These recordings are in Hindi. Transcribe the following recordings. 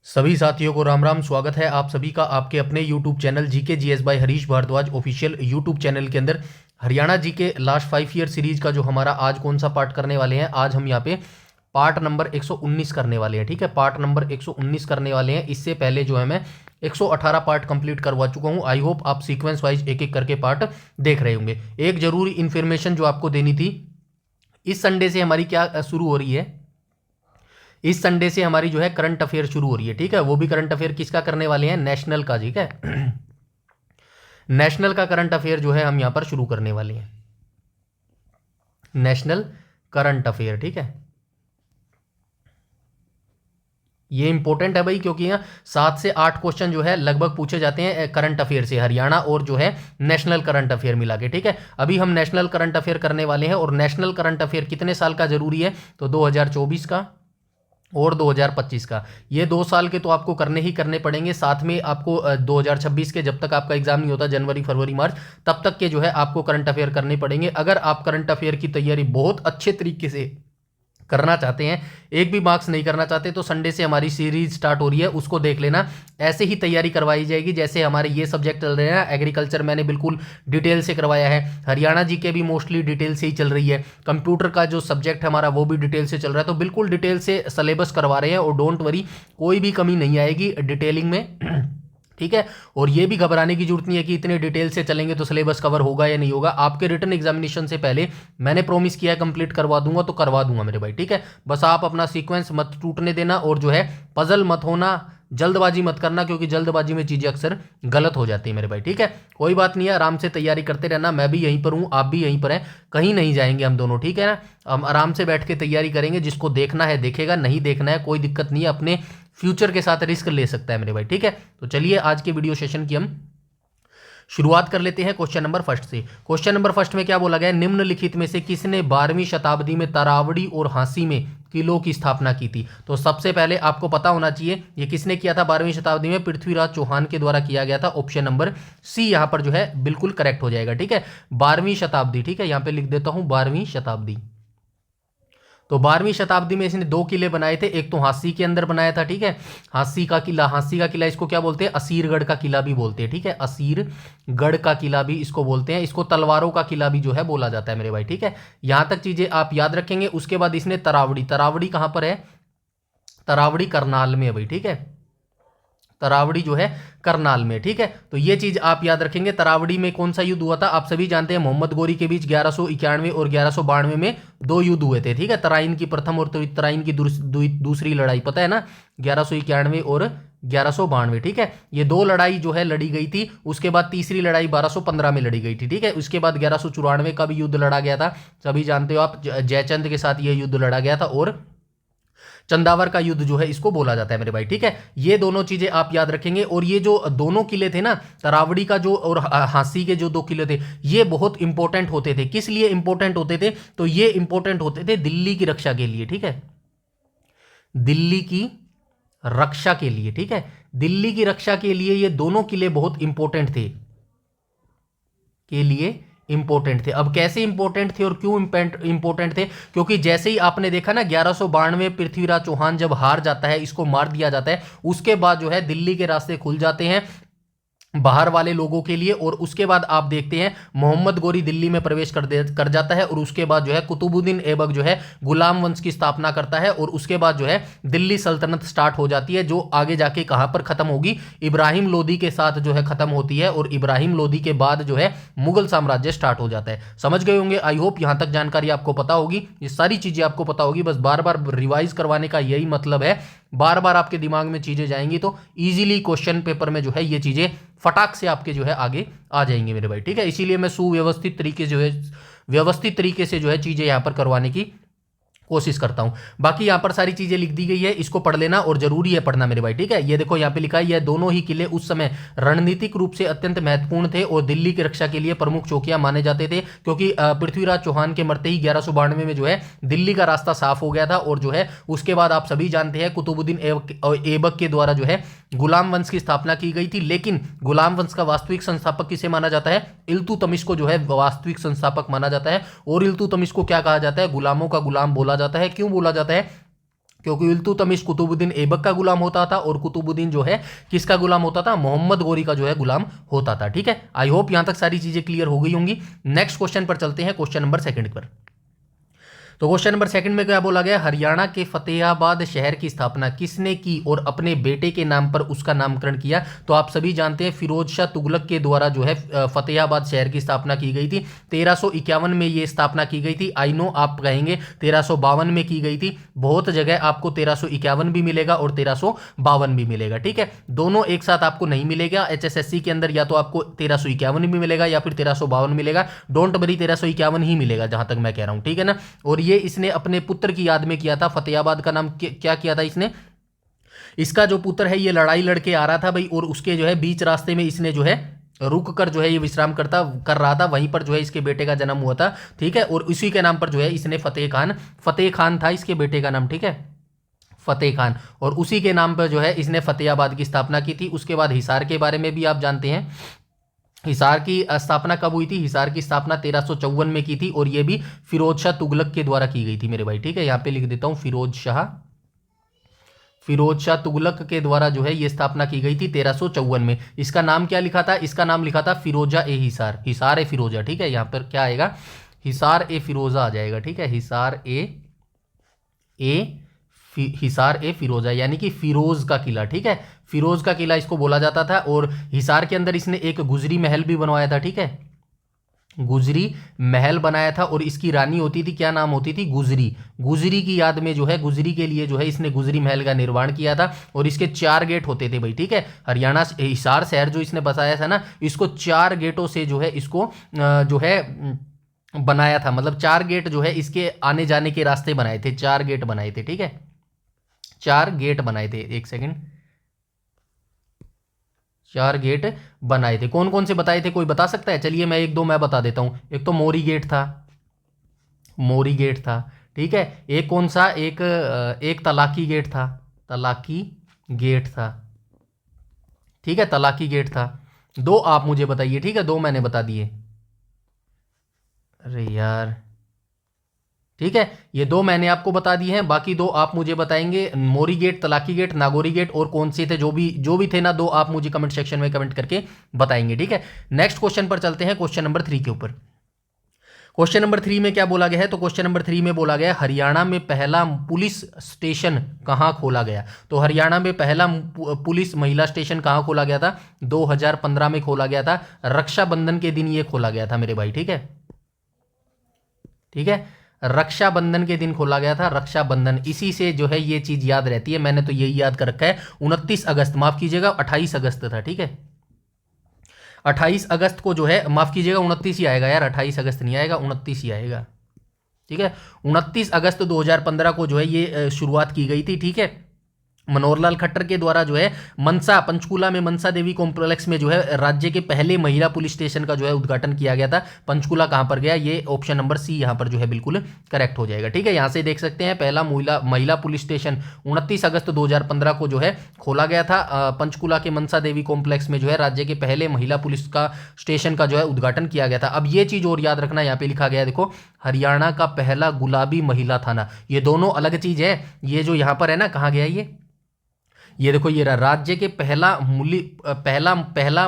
सभी साथियों को राम राम। स्वागत है आप सभी का आपके अपने YouTube channel GK GS by Harish Bhardwaj official YouTube channel के अंदर। हरियाणा जी के लास्ट 5 ईयर सीरीज का जो हमारा आज कौन सा पार्ट करने वाले हैं, आज हम यहाँ पे पार्ट नंबर 119 करने वाले हैं। ठीक है, पार्ट नंबर 119 करने वाले हैं। इससे पहले जो है मैं 118 पार्ट कंप्लीट करवा चुका हूँ। आई होप आप सीक्वेंस वाइज एक एक करके पार्ट देख रहे होंगे। एक जरूरी इन्फॉर्मेशन जो आपको देनी थी, इस संडे से हमारी क्या शुरू हो रही है, इस संडे से हमारी जो है करंट अफेयर शुरू हो रही है। ठीक है, वो भी करंट अफेयर किसका करने वाले हैं, नेशनल का। ठीक है नेशनल का करंट अफेयर जो है हम यहां पर शुरू करने वाले हैं, नेशनल करंट अफेयर। ठीक है, ये इंपॉर्टेंट है भाई, क्योंकि यहाँ 7 से 8 क्वेश्चन जो है लगभग पूछे जाते हैं करंट अफेयर से, हरियाणा और जो है नेशनल करंट अफेयर मिला के। ठीक है, अभी हम नेशनल करंट अफेयर करने वाले हैं। और नेशनल करंट अफेयर कितने साल का जरूरी है, तो 2024 का और 2025 का। ये 2 साल के तो आपको करने ही करने पड़ेंगे। साथ में आपको 2026 के, जब तक आपका एग्जाम नहीं होता, जनवरी फरवरी मार्च, तब तक के जो है आपको करंट अफेयर करने पड़ेंगे। अगर आप करंट अफेयर की तैयारी बहुत अच्छे तरीके से करना चाहते हैं, एक भी मार्क्स नहीं करना चाहते, तो संडे से हमारी सीरीज स्टार्ट हो रही है, उसको देख लेना। ऐसे ही तैयारी करवाई जाएगी जैसे हमारे ये सब्जेक्ट चल रहे हैं। एग्रीकल्चर मैंने बिल्कुल डिटेल से करवाया है, हरियाणा जी के भी मोस्टली डिटेल से ही चल रही है, कंप्यूटर का जो सब्जेक्ट हमारा वो भी डिटेल से चल रहा है। तो बिल्कुल डिटेल से सिलेबस करवा रहे हैं और डोंट वरी, कोई भी कमी नहीं आएगी डिटेलिंग में। ठीक है, और ये भी घबराने की जरूरत नहीं है कि इतने डिटेल से चलेंगे तो सिलेबस कवर होगा या नहीं होगा। आपके रिटन एग्जामिनेशन से पहले मैंने प्रॉमिस किया है कंप्लीट करवा दूंगा, तो करवा दूंगा मेरे भाई। ठीक है, बस आप अपना सीक्वेंस मत टूटने देना और जो है पजल मत होना, जल्दबाजी मत करना, क्योंकि जल्दबाजी में चीजें अक्सर गलत हो जाती है मेरे भाई। ठीक है, कोई बात नहीं है, आराम से तैयारी करते रहना। मैं भी यहीं पर हूँ, आप भी यहीं पर हैं, कहीं नहीं जाएंगे हम दोनों। ठीक है ना, हम आराम से बैठ के तैयारी करेंगे। जिसको देखना है देखेगा, नहीं देखना है कोई दिक्कत नहीं है, अपने फ्यूचर के साथ रिस्क ले सकता है मेरे भाई। ठीक है, तो चलिए आज के वीडियो सेशन की हम शुरुआत कर लेते हैं क्वेश्चन नंबर फर्स्ट से। क्वेश्चन नंबर फर्स्ट में क्या बोला गया है, निम्नलिखित में से किसने 12वीं शताब्दी में तरावड़ी और हांसी में किलों की स्थापना की थी। तो सबसे पहले आपको पता होना चाहिए ये किसने किया था 12वीं शताब्दी में, पृथ्वीराज चौहान के द्वारा किया गया था। ऑप्शन नंबर सी यहां पर जो है बिल्कुल करेक्ट हो जाएगा। ठीक है, 12वीं शताब्दी। ठीक है, यहां पे लिख देता हूं 12वीं शताब्दी। तो 12वीं शताब्दी में इसने 2 किले बनाए थे। एक तो हांसी के अंदर बनाया था। ठीक है, हांसी का किला, हांसी का किला इसको क्या बोलते हैं, असीरगढ़ का किला भी बोलते हैं। ठीक है, असीरगढ़ का किला भी इसको बोलते हैं। इसको तलवारों का किला भी जो है बोला जाता है मेरे भाई। ठीक है, यहां तक चीजें आप याद रखेंगे। उसके बाद इसने तरावड़ी, तरावड़ी कहां पर है, तरावड़ी करनाल में है भाई। ठीक है, तरावड़ी जो है करनाल में। ठीक है, तो ये चीज आप याद रखेंगे। तरावड़ी में कौन सा युद्ध हुआ था, आप सभी जानते हैं, मोहम्मद गोरी के बीच 1191 और 1192 में 2 युद्ध हुए थे। ठीक है, तराइन की प्रथम और तराइन की दूसरी लड़ाई, पता है ना, 1191 और 1192। ठीक है, ये 2 लड़ाई जो है लड़ी गई थी। उसके बाद तीसरी लड़ाई 1215 में लड़ी गई थी। ठीक है, उसके बाद 1194 का भी युद्ध लड़ा गया था, सभी जानते हो आप, जयचंद के साथ ये युद्ध लड़ा गया था। और चंदावर का युद्ध जो है इसको बोला जाता है मेरे भाई। ठीक है, ये दोनों चीजें आप याद रखेंगे। और ये जो दोनों किले थे ना, तरावड़ी का जो और हांसी के जो 2 किले थे, ये बहुत इंपॉर्टेंट होते थे। किस लिए इंपॉर्टेंट होते थे, तो ये इंपॉर्टेंट होते थे दिल्ली की रक्षा के लिए। ठीक है, दिल्ली की रक्षा के लिए। ठीक है, दिल्ली की रक्षा के लिए ये दोनों किले बहुत इंपॉर्टेंट थे, के लिए इंपॉर्टेंट थे। अब कैसे इंपॉर्टेंट थे और क्यों इंपॉर्टेंट थे, क्योंकि जैसे ही आपने देखा ना 1192 पृथ्वीराज चौहान जब हार जाता है, इसको मार दिया जाता है, उसके बाद जो है दिल्ली के रास्ते खुल जाते हैं बाहर वाले लोगों के लिए। और उसके बाद आप देखते हैं मोहम्मद गोरी दिल्ली में प्रवेश कर जाता है। और उसके बाद जो है कुतुबुद्दीन ऐबक जो है गुलाम वंश की स्थापना करता है। और उसके बाद जो है दिल्ली सल्तनत स्टार्ट हो जाती है, जो आगे जाके कहां पर खत्म होगी, इब्राहिम लोदी के साथ जो है खत्म होती है। और इब्राहिम लोदी के बाद जो है मुगल साम्राज्य स्टार्ट हो जाता है। समझ गए होंगे, आई होप यहां तक जानकारी आपको पता होगी, ये सारी चीजें आपको पता होगी। बस बार बार रिवाइज करवाने का यही मतलब है, बार बार आपके दिमाग में चीजें जाएंगी तो इजीली क्वेश्चन पेपर में जो है ये चीजें फटाक से आपके जो है आगे आ जाएंगे मेरे भाई। ठीक है, इसीलिए मैं सुव्यवस्थित तरीके जो है, व्यवस्थित तरीके से जो है चीजें यहां पर करवाने की कोशिश करता हूं। बाकी यहां पर सारी चीजें लिख दी गई है, इसको पढ़ लेना और जरूरी है पढ़ना मेरे भाई। ठीक है, ये देखो यहां पे लिखा है, ये दोनों ही किले उस समय रणनीतिक रूप से अत्यंत महत्वपूर्ण थे और दिल्ली की रक्षा के लिए प्रमुख चौकियां माने जाते थे। क्योंकि पृथ्वीराज चौहान के मरते ही 1192 में जो है दिल्ली का रास्ता साफ हो गया था। और जो है उसके बाद आप सभी जानते हैं कुतुबुद्दीन ऐबक के द्वारा जो है गुलाम वंश की स्थापना की गई थी। लेकिन गुलाम वंश का वास्तविक संस्थापक किसे माना जाता है, इल्तुतमिश को जो है वास्तविक संस्थापक माना जाता है। और इल्तुतमिश को क्या कहा जाता है, गुलामों का गुलाम बोला जाता है। क्यों बोला जाता है, क्योंकि इल्तुतमिश कुतुबुद्दीन ऐबक का गुलाम होता था और कुतुबुद्दीन जो है किसका गुलाम होता था, मोहम्मद गोरी का जो है गुलाम होता था। ठीक है, आई होप यहां तक सारी चीजें क्लियर हो गई होंगी। नेक्स्ट क्वेश्चन पर चलते हैं, क्वेश्चन नंबर सेकंड पर। तो क्वेश्चन नंबर सेकंड में क्या बोला गया, हरियाणा के फतेहाबाद शहर की स्थापना किसने की और अपने बेटे के नाम पर उसका नामकरण किया। तो आप सभी जानते हैं फिरोज शाह तुगलक के द्वारा जो है फतेहाबाद शहर की स्थापना की गई थी। 1351 में ये स्थापना की गई थी। आई नो आप कहेंगे 1352 में की गई थी, बहुत जगह आपको 1351 भी मिलेगा और 1352 भी मिलेगा। ठीक है, दोनों एक साथ आपको नहीं मिलेगा। HSSC के अंदर या तो आपको 1351 भी मिलेगा या फिर 1352 मिलेगा। डोंट वरी, 1351 ही मिलेगा जहां तक मैं कह रहा हूं। ठीक है ना, और ये इसने अपने पुत्र की याद में किया था। फतेहाबाद का नाम क्या किया था इसने, इसका जो पुत्र है ये लड़ाई लड़के आ रहा था भाई, और उसके जो है बीच रास्ते में इसने जो है रुक कर जो है ये विश्राम कर रहा था, वहीं पर जो है इसके बेटे का जन्म हुआ था। ठीक है, और उसी के नाम पर जो है इसने फतेह खान था इसके बेटे का नाम। ठीक है, फतेह खान, और उसी के नाम पर जो है इसने फतेहाबाद की स्थापना की थी। उसके बाद हिसार के बारे में भी आप जानते हैं, हिसार की स्थापना कब हुई थी, हिसार की स्थापना 1354 में की थी, और यह भी फिरोज शाह तुगलक के द्वारा की गई थी मेरे भाई। ठीक है, यहां पे लिख देता हूं फिरोज शाह तुगलक के द्वारा जो है ये स्थापना की गई थी 1354 में। इसका नाम क्या लिखा था, इसका नाम लिखा था फिरोजा ए हिसार, हिसार ए फिरोजा। ठीक है, यहां पर क्या आएगा, हिसार ए फिरोजा आ जाएगा। ठीक है, हिसार ए फिरोजा यानी कि फिरोज का किला। ठीक है, फिरोज का किला इसको बोला जाता था, और हिसार के अंदर इसने एक गुजरी महल भी बनवाया था। ठीक है, गुजरी महल बनाया था, और इसकी रानी होती थी, क्या नाम होती थी, गुजरी। गुजरी की याद में जो है, गुजरी के लिए जो है इसने गुजरी महल का निर्माण किया था, और इसके 4 गेट होते थे भाई। ठीक है, हरियाणा हिसार शहर जो इसने बसाया था ना, इसको 4 गेटों से जो है इसको जो है बनाया था। मतलब 4 गेट जो है इसके आने जाने के रास्ते बनाए थे, 4 गेट बनाए थे। ठीक है, 4 गेट बनाए थे, एक सेकंड, 4 गेट बनाए थे। कौन कौन से बताए थे, कोई बता सकता है? चलिए मैं एक दो मैं बता देता हूं। एक तो मोरी गेट था, मोरी गेट था। ठीक है, एक कौन सा, एक तलाकी गेट था, तलाकी गेट था। ठीक है, तलाकी गेट था। 2 आप मुझे बताइए। ठीक है, 2 मैंने बता दिए। अरे यार, ठीक है, ये 2 मैंने आपको बता दिए हैं, बाकी 2 आप मुझे बताएंगे। Mori gate, Talaki gate, Nagauri gate, और कौन से थे, जो भी थे ना 2 आप मुझे कमेंट सेक्शन में कमेंट करके बताएंगे। ठीक है, नेक्स्ट क्वेश्चन पर चलते हैं, क्वेश्चन नंबर 3 के ऊपर। क्वेश्चन नंबर 3 में क्या बोला गया है, तो क्वेश्चन नंबर 3 में बोला गया है हरियाणा में पहला पुलिस स्टेशन कहां खोला गया। तो हरियाणा में पहला पुलिस महिला स्टेशन कहां खोला गया था, 2015 में खोला गया था। रक्षाबंधन के दिन ये खोला गया था मेरे भाई। ठीक है, ठीक है, रक्षाबंधन के दिन खोला गया था। रक्षाबंधन, इसी से जो है ये चीज याद रहती है, मैंने तो यही याद कर रखा है। 29 अगस्त, माफ कीजिएगा 28 अगस्त था। ठीक है, 28 अगस्त को जो है, माफ कीजिएगा 29 ही आएगा यार, 28 अगस्त नहीं आएगा, 29 ही आएगा। ठीक है, 29 अगस्त 2015 को जो है ये शुरुआत की गई थी। ठीक है, मनोहर लाल खट्टर के द्वारा जो है मनसा, पंचकूला में मनसा देवी कॉम्प्लेक्स में जो है राज्य के पहले महिला पुलिस स्टेशन का जो है उद्घाटन किया गया था। पंचकूला कहां पर गया, ये ऑप्शन नंबर सी यहां पर जो है बिल्कुल करेक्ट हो जाएगा। ठीक है, यहां से देख सकते हैं पहला महिला पुलिस स्टेशन 29 अगस्त 2015 को जो है खोला गया था। पंचकूला के मनसा देवी कॉम्प्लेक्स में जो है राज्य के पहले महिला पुलिस का स्टेशन का जो है उद्घाटन किया गया था। अब ये चीज और याद रखना, यहाँ पे लिखा गया देखो, हरियाणा का पहला गुलाबी महिला थाना। ये दोनों अलग चीज है। ये जो यहाँ पर है ना, कहाँ गया ये देखो, ये रहा राज्य के पहला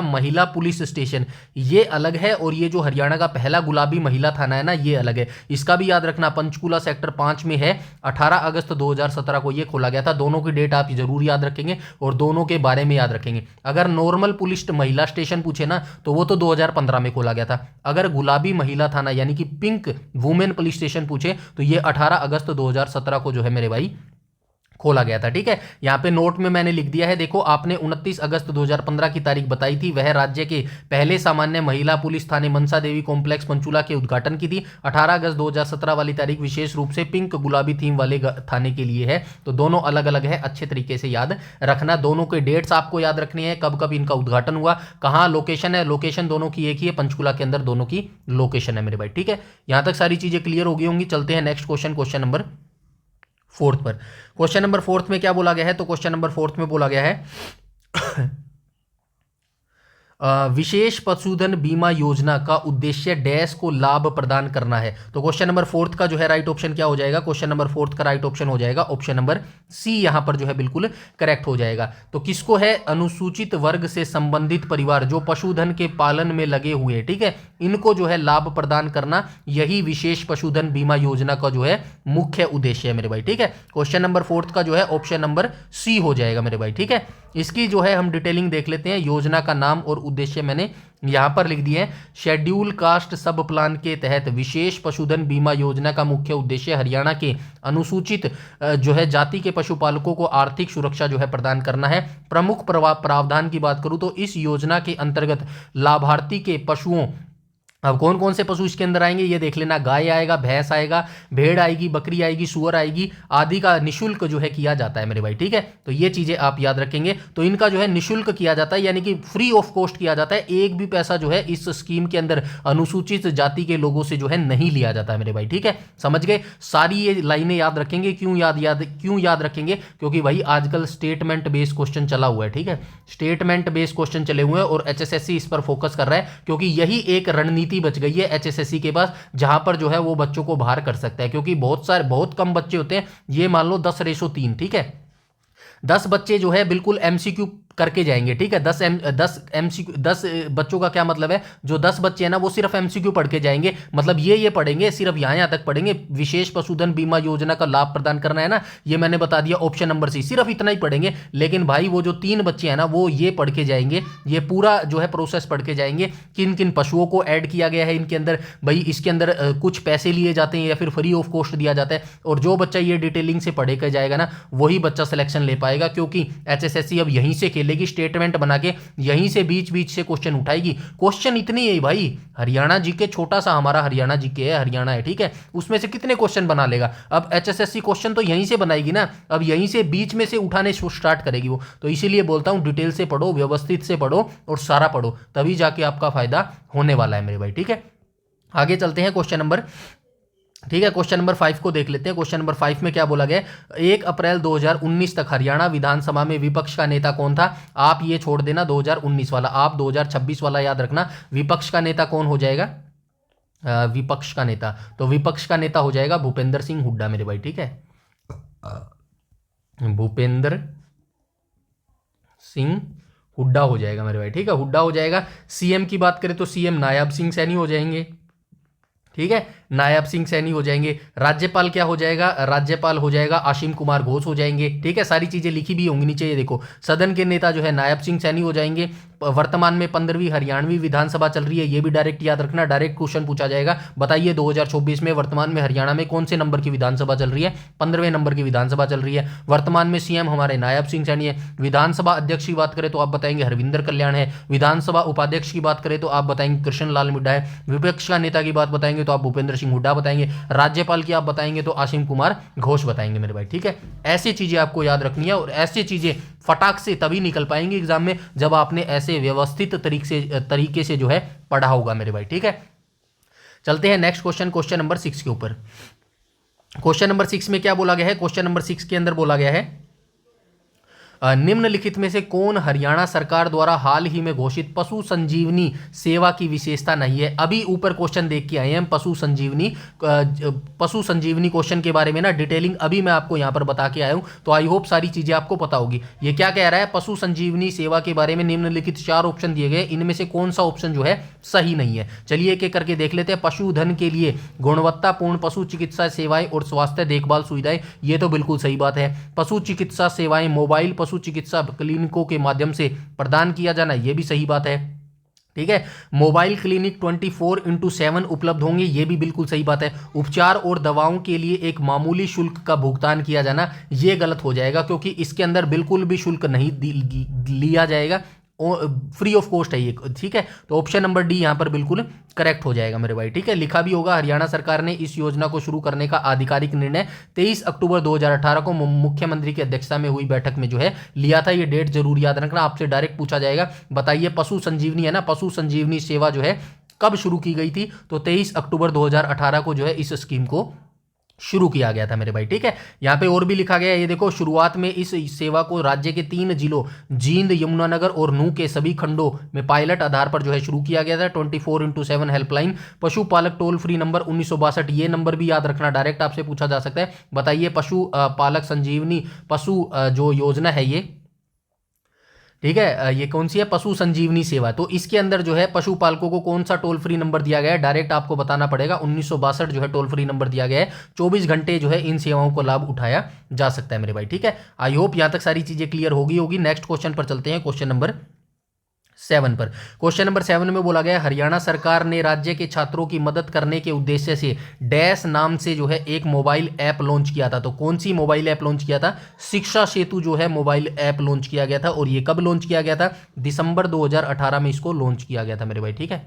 महिला पुलिस स्टेशन, ये अलग है, और ये जो हरियाणा का पहला गुलाबी महिला थाना है ना, ये अलग है। इसका भी याद रखना, पंचकूला सेक्टर 5 में है। 18 अगस्त 2017 को ये खोला गया था। दोनों की डेट आप जरूर याद रखेंगे और दोनों के बारे में याद रखेंगे। अगर नॉर्मल पुलिस महिला स्टेशन पूछे ना, तो वो तो 2015 में खोला गया था। अगर गुलाबी महिला थाना यानी कि पिंक वुमेन पुलिस स्टेशन पूछे, तो ये 18 अगस्त 2017 को जो है मेरे भाई खोला गया था। ठीक है, यहां पे नोट में मैंने लिख दिया है, देखो आपने 29 अगस्त 2015 की तारीख बताई थी, वह राज्य के पहले सामान्य महिला पुलिस थाने मनसा देवी कॉम्प्लेक्स पंचकूला के उद्घाटन की थी। 18 अगस्त 2017 वाली तारीख विशेष रूप से पिंक गुलाबी थीम वाले थाने के लिए है। तो दोनों अलग अलग है, अच्छे तरीके से याद रखना। दोनों के डेट्स आपको याद रखनी है, कब कब इनका उद्घाटन हुआ, कहाँ लोकेशन है, लोकेशन दोनों की एक ही है, पंचकूला के अंदर दोनों की लोकेशन है मेरे भाई। ठीक है, यहां तक सारी चीजें क्लियर हो गई होंगी। चलते हैं नेक्स्ट क्वेश्चन, क्वेश्चन नंबर 4 पर। क्वेश्चन नंबर 4 में क्या बोला गया है, तो क्वेश्चन नंबर 4 में बोला गया है विशेष पशुधन बीमा योजना का उद्देश्य डैश को लाभ प्रदान करना है। तो क्वेश्चन नंबर फोर्थ का जो है राइट ऑप्शन क्या हो जाएगा? क्वेश्चन नंबर फोर्थ का राइट ऑप्शन हो जाएगा ऑप्शन नंबर सी, यहां पर जो है बिल्कुल करेक्ट हो जाएगा। तो किसको है? अनुसूचित वर्ग से संबंधित परिवार जो पशुधन के पालन में लगे हुए हैं, ठीक है, इनको जो है लाभ प्रदान करना, यही विशेष पशुधन बीमा योजना का जो है मुख्य उद्देश्य है मेरे भाई, ठीक है। क्वेश्चन नंबर फोर्थ का जो है ऑप्शन नंबर सी हो जाएगा मेरे भाई, ठीक है। इसकी जो है हम डिटेलिंग देख लेते हैं। योजना का नाम और उद्देश्य मैंने यहां पर लिख दिए हैं। शेड्यूल कास्ट सब प्लान के तहत विशेष पशुधन बीमा योजना का मुख्य उद्देश्य हरियाणा के अनुसूचित जो है जाति के पशुपालकों को आर्थिक सुरक्षा जो है प्रदान करना है। प्रमुख प्रावधान की बात करूं तो इस योजना के अंतर्गत लाभार्थी के पशुओं, अब कौन कौन से पशु इसके अंदर आएंगे ये देख लेना। गाय आएगा, भैंस आएगा, भेड़ आएगी, बकरी आएगी, सुअर आएगी, आदि का निशुल्क जो है किया जाता है मेरे भाई, ठीक है। तो ये चीजें आप याद रखेंगे। तो इनका जो है निशुल्क किया जाता है, यानी कि फ्री ऑफ कॉस्ट किया जाता है। एक भी पैसा जो है इस स्कीम के अंदर अनुसूचित जाति के लोगों से जो है नहीं लिया जाता है मेरे भाई, ठीक है। समझ गए? सारी ये लाइनें याद रखेंगे। क्यों याद रखेंगे? क्योंकि भाई आजकल स्टेटमेंट बेस्ड क्वेश्चन चला हुआ है, ठीक है। स्टेटमेंट बेस्ड क्वेश्चन चले हुए हैं और एचएसएससी इस पर फोकस कर रहा है, क्योंकि यही एक रणनीति बच गई है एचएसएससी के पास, जहां पर जो है वो बच्चों को बाहर कर सकता है। क्योंकि बहुत कम बच्चे होते हैं, ये मान लो 10:3, ठीक है। 10 बच्चे जो है बिल्कुल एमसीक्यू करके जाएंगे, ठीक है। 10 बच्चों का क्या मतलब है? जो 10 बच्चे हैं ना वो सिर्फ एमसीक्यू पढ़ के जाएंगे, मतलब ये पढ़ेंगे, सिर्फ यहां तक पढ़ेंगे। विशेष पशुधन बीमा योजना का लाभ प्रदान करना है ना, ये मैंने बता दिया ऑप्शन नंबर सी, सिर्फ इतना ही पढ़ेंगे। लेकिन भाई वो जो 3 बच्चे हैं ना वो ये पढ़ के जाएंगे, ये पूरा जो है प्रोसेस पढ़ के जाएंगे। किन किन पशुओं को ऐड किया गया है इनके अंदर, भाई इसके अंदर कुछ पैसे लिए जाते हैं या फिर फ्री ऑफ कॉस्ट दिया जाता है। और जो बच्चा ये डिटेलिंग से पढ़े के जाएगा ना वही बच्चा सिलेक्शन ले पाएगा, क्योंकि एचएसएससी अब यहीं से खेलेगी, स्टेटमेंट बना के यहीं से बीच बीच से क्वेश्चन उठाएगी। क्वेश्चन इतनी है भाई, हरियाणा जीके छोटा सा हमारा हरियाणा जीके है, हरियाणा है, ठीक है, उसमें से कितने क्वेश्चन बना लेगा। अब एचएसएससी क्वेश्चन तो यहीं से बनाएगी ना, अब यहीं से बीच में से उठाने स्टार्ट करेगी वो। तो इसीलिए बोलता हूं डिटेल से पढ़ो, व्यवस्थित से पढ़ो और सारा पढ़ो, तभी जाके आपका फायदा होने वाला है मेरे भाई, ठीक है। आगे चलते हैं क्वेश्चन नंबर, ठीक है, क्वेश्चन नंबर 5 को देख लेते हैं। क्वेश्चन नंबर 5 में क्या बोला गया? 1 अप्रैल 2019 तक हरियाणा विधानसभा में विपक्ष का नेता कौन था? आप ये छोड़ देना 2019 वाला, आप 2026 वाला याद रखना। विपक्ष का नेता कौन हो जाएगा? विपक्ष का नेता, तो विपक्ष का नेता हो जाएगा भूपेंद्र सिंह हुड्डा मेरे भाई, ठीक है। भूपेंद्र सिंह हुड्डा हो जाएगा मेरे भाई, ठीक है, हुड्डा हो जाएगा। सीएम की बात करें तो सीएम नायब सिंह सैनी हो जाएंगे, ठीक है, नायब सिंह सैनी हो जाएंगे। राज्यपाल क्या हो जाएगा? राज्यपाल हो जाएगा आशीम कुमार घोष हो जाएंगे, ठीक है। सारी चीजें लिखी भी होंगी नीचे, ये देखो। सदन के नेता जो है नायब सिंह सैनी हो जाएंगे। वर्तमान में 15वीं हरियाणवी विधानसभा चल रही है, ये भी डायरेक्ट याद रखना, डायरेक्ट क्वेश्चन पूछा जाएगा। बताइए 2024 में वर्तमान में हरियाणा में कौन से नंबर की विधानसभा चल रही है? 15वें नंबर की विधानसभा चल रही है। वर्तमान में सीएम हमारे नायब सिंह सैनी है। विधानसभा अध्यक्ष की बात करें तो आप बताएंगे हरविंदर कल्याण है। विधानसभा उपाध्यक्ष की बात करें तो आप बताएंगे कृष्ण लाल मिड्डा है। विपक्ष का नेता की बात बताएंगे तो आप भूपेंद्र सिंह हुड्डा बताएंगे। राज्यपाल की आप बताएंगे तो आशीम कुमार घोष बताएंगे मेरे भाई, ठीक है। ऐसी चीजें आपको याद रखनी है और ऐसी चीजें फटाक से तभी निकल पाएंगी एग्जाम में जब आपने ऐसे व्यवस्थित तरीके से जो है पढ़ा होगा मेरे भाई, ठीक है। चलते हैं नेक्स्ट क्वेश्चन, क्वेश्चन नंबर 6 के ऊपर। क्वेश्चन नंबर 6 में क्या बोला गया है? क्वेश्चन नंबर 6 के अंदर बोला गया है निम्नलिखित में से कौन हरियाणा सरकार द्वारा हाल ही में घोषित पशु संजीवनी सेवा की विशेषता नहीं है? अभी ऊपर क्वेश्चन देख के आए हैं पशु संजीवनी क्वेश्चन के बारे में ना डिटेलिंग अभी मैं आपको यहां पर बता के आया हूं, तो आई होप सारी चीजें आपको पता होगी। ये क्या कह रहा है? पशु संजीवनी सेवा के बारे में निम्नलिखित 4 ऑप्शन दिए गए, इनमें से कौन सा ऑप्शन जो है सही नहीं है? चलिए एक एक करके देख लेते हैं। पशुधन के लिए गुणवत्तापूर्ण पशु चिकित्सा सेवाएं और स्वास्थ्य देखभाल सुविधाएं, ये तो बिल्कुल सही बात है। पशु चिकित्सा सेवाएं मोबाइल पशु चिकित्सा क्लिनिकों के माध्यम से प्रदान किया जाना, यह भी सही बात है, ठीक है। मोबाइल क्लिनिक 24/7 उपलब्ध होंगे, यह भी बिल्कुल सही बात है। उपचार और दवाओं के लिए एक मामूली शुल्क का भुगतान किया जाना, यह गलत हो जाएगा क्योंकि इसके अंदर बिल्कुल भी शुल्क नहीं लिया जाएगा, फ्री ऑफ कॉस्ट है ये, ठीक है। तो ऑप्शन नंबर डी यहां पर बिल्कुल करेक्ट हो जाएगा मेरे भाई, ठीक है। लिखा भी होगा हरियाणा सरकार ने इस योजना को शुरू करने का आधिकारिक निर्णय 23 अक्टूबर 2018 को मुख्यमंत्री की अध्यक्षता में हुई बैठक में जो है लिया था। ये डेट जरूर याद रखना, आपसे डायरेक्ट पूछा जाएगा। बताइए पशु संजीवनी है ना, पशु संजीवनी सेवा जो है कब शुरू की गई थी? तो 23 अक्टूबर 2018 को जो है इस स्कीम को शुरू किया गया था मेरे भाई। ठीक है, यहाँ पे और भी लिखा गया है, ये देखो, शुरुआत में इस सेवा को राज्य के 3 जिलों जींद, यमुनानगर और नूह के सभी खंडों में पायलट आधार पर जो है शुरू किया गया था। 24x7 हेल्पलाइन, पशुपालक टोल फ्री नंबर 1962, ये नंबर भी याद रखना, डायरेक्ट आपसे पूछा जा सकता है। बताइए पशु पालक संजीवनी पशु जो योजना है ये, ठीक है, ये कौन सी है, पशु संजीवनी सेवा। तो इसके अंदर जो है पशुपालकों को कौन सा टोल फ्री नंबर दिया गया है, डायरेक्ट आपको बताना पड़ेगा। 1962 जो है टोल फ्री नंबर दिया गया है। 24 घंटे जो है इन सेवाओं को लाभ उठाया जा सकता है मेरे भाई। ठीक है, आई होप यहां तक सारी चीजें क्लियर होगी। नेक्स्ट क्वेश्चन पर चलते हैं, क्वेश्चन नंबर 7 पर। क्वेश्चन नंबर 7 में बोला गया, हरियाणा सरकार ने राज्य के छात्रों की मदद करने के उद्देश्य से डैश नाम से जो है एक मोबाइल ऐप लॉन्च किया था। तो कौन सी मोबाइल ऐप लॉन्च किया था, शिक्षा सेतु जो है मोबाइल ऐप लॉन्च किया गया था। और ये कब लॉन्च किया गया था, दिसंबर 2018 में इसको लॉन्च किया गया था मेरे भाई। ठीक है,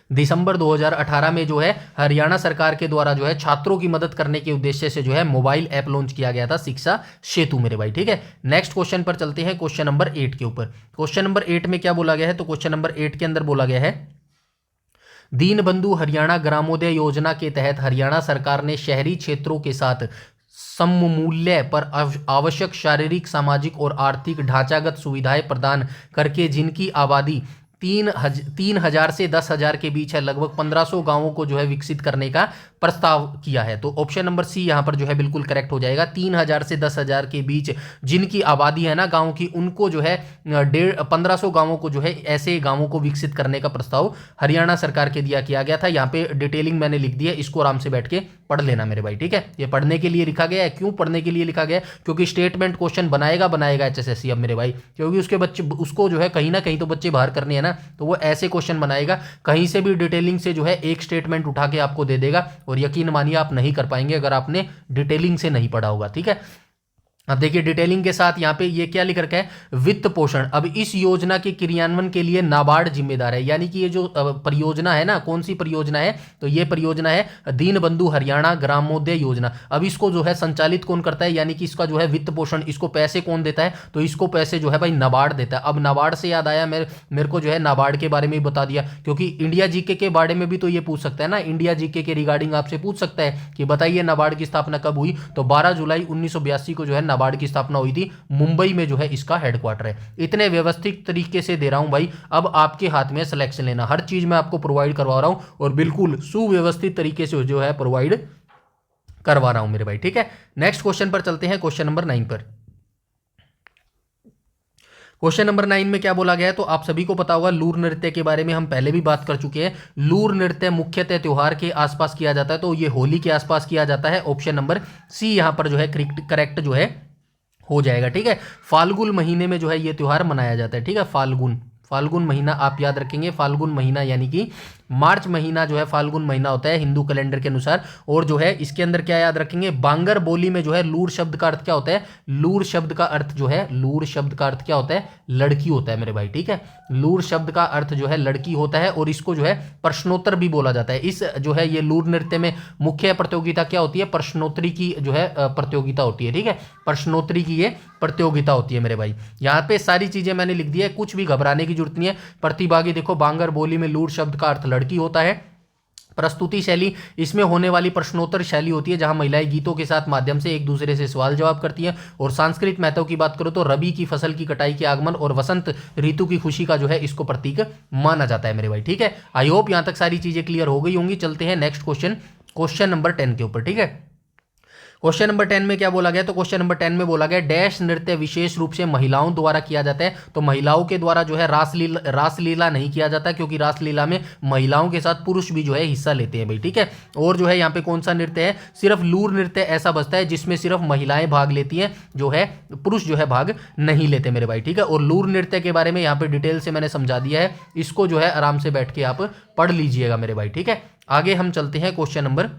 दिसंबर 2018 में जो है हरियाणा सरकार के द्वारा जो है छात्रों की मदद करने के उद्देश्य से जो है मोबाइल ऐप लॉन्च किया गया था, शिक्षा सेतु मेरे भाई। ठीक है, नेक्स्ट क्वेश्चन पर चलते हैं, क्वेश्चन नंबर 8 के ऊपर। क्वेश्चन नंबर 8 में क्या बोला गया है, तो क्वेश्चन नंबर 8 के अंदर बोला गया है, दीनबंधु हरियाणा ग्रामोदय योजना के तहत हरियाणा सरकार ने शहरी क्षेत्रों के साथ सममूल्य पर आवश्यक शारीरिक, सामाजिक और आर्थिक ढांचागत सुविधाएं प्रदान करके जिनकी आबादी 3,000 से 10,000 के बीच है, लगभग 1500 गांवों को जो है विकसित करने का प्रस्ताव किया है। तो ऑप्शन नंबर सी यहां पर जो है बिल्कुल करेक्ट हो जाएगा। 3,000 से 10,000 के बीच जिनकी आबादी है ना गांव की, उनको जो है 1500 गांवों को जो है ऐसे गांवों को विकसित करने का प्रस्ताव हरियाणा सरकार के दिया किया गया था। यहाँ पे डिटेलिंग मैंने लिख दी है, इसको आराम से बैठ के पढ़ लेना मेरे भाई। ठीक है, ये पढ़ने के लिए लिखा गया है। क्यों पढ़ने के लिए लिखा गया है, क्योंकि स्टेटमेंट क्वेश्चन बनाएगा एचएसएससी अब मेरे भाई, क्योंकि उसके बच्चे उसको जो है कहीं ना कहीं तो बच्चे बाहर करने हैं ना, तो वो ऐसे क्वेश्चन बनाएगा, कहीं से भी डिटेलिंग से जो है एक स्टेटमेंट उठा के आपको दे देगा। और यकीन मानिए आप नहीं कर पाएंगे अगर आपने डिटेलिंग से नहीं पढ़ा होगा। ठीक है, अब देखिए डिटेलिंग के साथ यहाँ पे ये क्या लिख रखा है, वित्त पोषण। अब इस योजना के क्रियान्वयन के लिए नाबार्ड जिम्मेदार है, यानी कि ये जो परियोजना है ना, कौन सी परियोजना है, तो ये परियोजना है दीनबंधु हरियाणा ग्रामोदय योजना। अब इसको जो है संचालित कौन करता है, यानी कि इसका जो है वित्त पोषण, इसको पैसे कौन देता है, तो इसको पैसे जो है भाई नाबार्ड देता है। अब नाबार्ड से याद आया, मेरे को जो है नाबार्ड के बारे में बता दिया, क्योंकि इंडिया जीके के बारे में भी तो ये पूछ सकता है ना, इंडिया जीके के रिगार्डिंग आपसे पूछ सकता है कि बताइए नाबार्ड की स्थापना कब हुई, तो 12 जुलाई 1982 को जो है नाबार्ड की स्थापना हुई थी। मुंबई में जो है इसका हेडक्वार्टर है। इतने व्यवस्थित तरीके से दे रहा हूं भाई, अब आपके हाथ में सिलेक्शन लेना, हर चीज मैं आपको प्रोवाइड करवा रहा हूं और बिल्कुल सुव्यवस्थित तरीके से जो है प्रोवाइड करवा रहा हूं मेरे भाई। ठीक है, नेक्स्ट क्वेश्चन पर चलते हैं, क्वेश्चन नंबर 9 पर। क्वेश्चन नंबर 9 में क्या बोला गया है, तो आप सभी को पता होगा लूर नृत्य के बारे में हम पहले भी बात कर चुके हैं। लूर नृत्य मुख्यतः त्योहार के आसपास किया जाता है, तो ये होली के आसपास किया जाता है। ऑप्शन नंबर सी यहां पर जो है करेक्ट जो है हो जाएगा। ठीक है, फाल्गुन महीने में जो है ये त्योहार मनाया जाता है। ठीक है, फाल्गुन महीना आप याद रखेंगे, फाल्गुन महीना यानी कि मार्च महीना जो है फाल्गुन महीना होता है हिंदू कैलेंडर के अनुसार। और जो है इसके अंदर क्या याद रखेंगे, बांगर बोली में जो है लूर शब्द का अर्थ क्या होता है, लूर शब्द का अर्थ जो है, लूर शब्द का अर्थ क्या होता है, लड़की होता है मेरे भाई। ठीक है, लूर शब्द का अर्थ जो है लड़की होता है, और इसको जो है प्रश्नोत्तर भी बोला जाता है। इस जो है ये लूर नृत्य में मुख्य प्रतियोगिता क्या होती है, प्रश्नोत्तरी की जो है प्रतियोगिता होती है। ठीक है, प्रश्नोत्तरी की ये प्रतियोगिता होती है मेरे भाई। यहाँ पे सारी चीजें मैंने लिख दी है, कुछ भी घबराने की जरूरत नहीं है। प्रतिभागी देखो, बांगर बोली में लूर शब्द का अर्थ लड़की होता है। प्रस्तुति शैली, इसमें होने वाली प्रश्नोत्तर शैली होती है, जहां महिलाएं गीतों के साथ माध्यम से एक दूसरे से सवाल जवाब करती हैं। और सांस्कृतिक महत्व की बात करो तो रबी की फसल की कटाई के आगमन और वसंत ऋतु की खुशी का जो है इसको प्रतीक माना जाता है मेरे भाई। ठीक है, आई होप यहां तक सारी चीजें क्लियर हो गई होंगी। चलते हैं नेक्स्ट क्वेश्चन, क्वेश्चन नंबर 10 के ऊपर। ठीक है, क्वेश्चन नंबर 10 में क्या बोला गया, तो क्वेश्चन नंबर 10 में बोला गया डैश नृत्य विशेष रूप से महिलाओं द्वारा किया जाता है। तो महिलाओं के द्वारा जो है रासलीला नहीं किया जाता, क्योंकि रासलीला में महिलाओं के साथ पुरुष भी जो है हिस्सा लेते हैं भाई। ठीक है, और जो है यहाँ पे कौन सा नृत्य है, सिर्फ लूर नृत्य ऐसा बचता है जिसमें सिर्फ महिलाएं भाग लेती हैं, जो है पुरुष जो है भाग नहीं लेते मेरे भाई। ठीक है, और लूर नृत्य के बारे में यहाँ पे डिटेल से मैंने समझा दिया है, इसको जो है आराम से बैठ के आप पढ़ लीजिएगा मेरे भाई। ठीक है, आगे हम चलते हैं क्वेश्चन नंबर